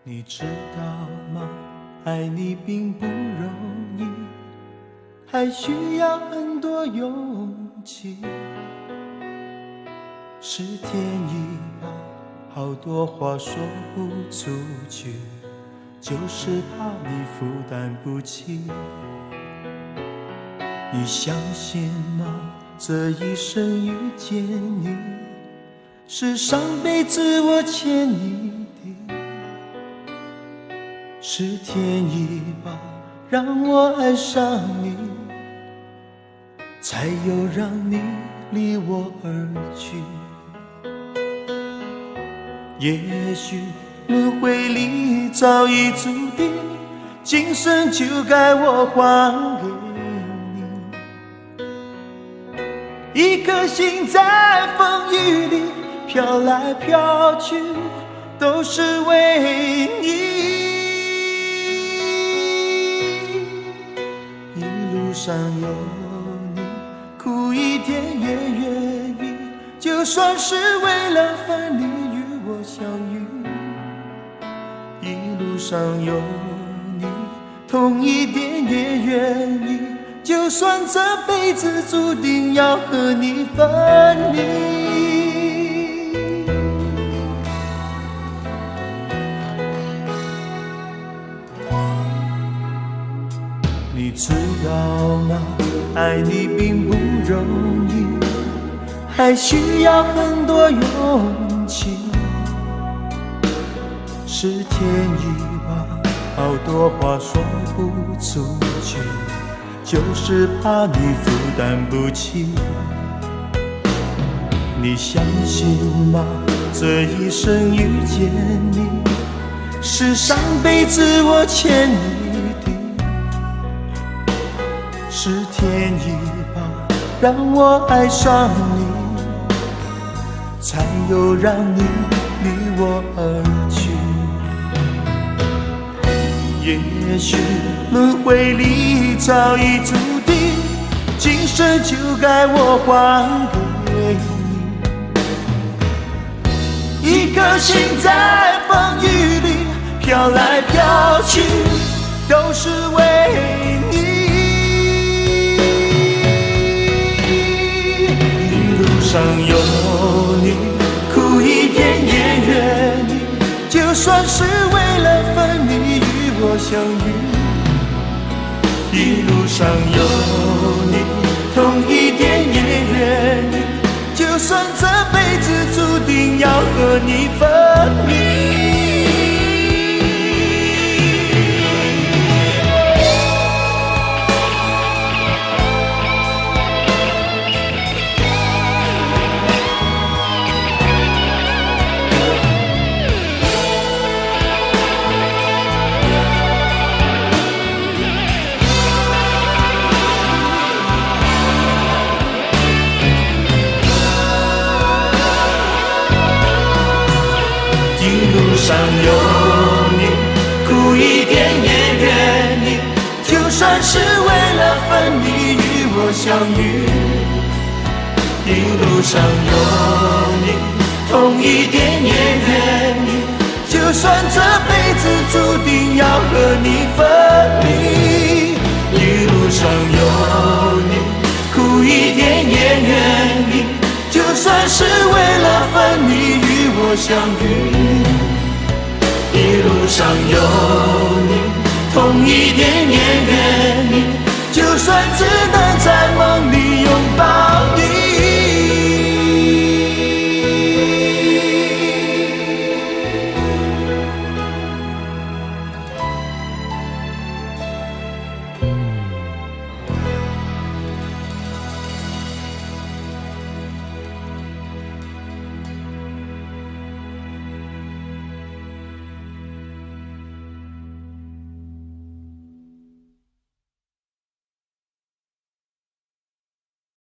你知道吗？爱你并不容易，还需要很多勇气。是天意吧，好多话说不出去，就是怕你负担不起。你相信吗？这一生遇见你，是上辈子我欠你的。是天意吧，让我爱上你，才有让你离我而去。也许轮回里早已注定，今生就该我还给你。一颗心在风雨里飘来飘去，都是为你。一路上有你，苦一点也愿意，就算是为了分离与我相遇。一路上有你，痛一点也愿意，就算这辈子注定要和你分离。你知道吗？爱你并不容易，还需要很多勇气。是天意吧，好多话说不出去，就是怕你负担不起。你相信吗？这一生遇见你，是上辈子我欠你的。是天意吧，让我爱上你，才有让你离我而去。也许轮回里早已注定，今生就该我还给你。一颗心在风雨里飘来飘去，都是为你。一路上有你，苦一点也愿意，就算是为了分离与我相遇。一路上有你，痛一点也愿意，就算这辈子注定要和你分离。上有你，苦一点也愿意，就算是为了分离与我相遇。一路上有你，痛一点也愿意，就算这辈子注定要和你分离。一路上有你，苦一点也愿意，就算是为了分离与我相遇。一路上有你，痛一点也愿意，就算只能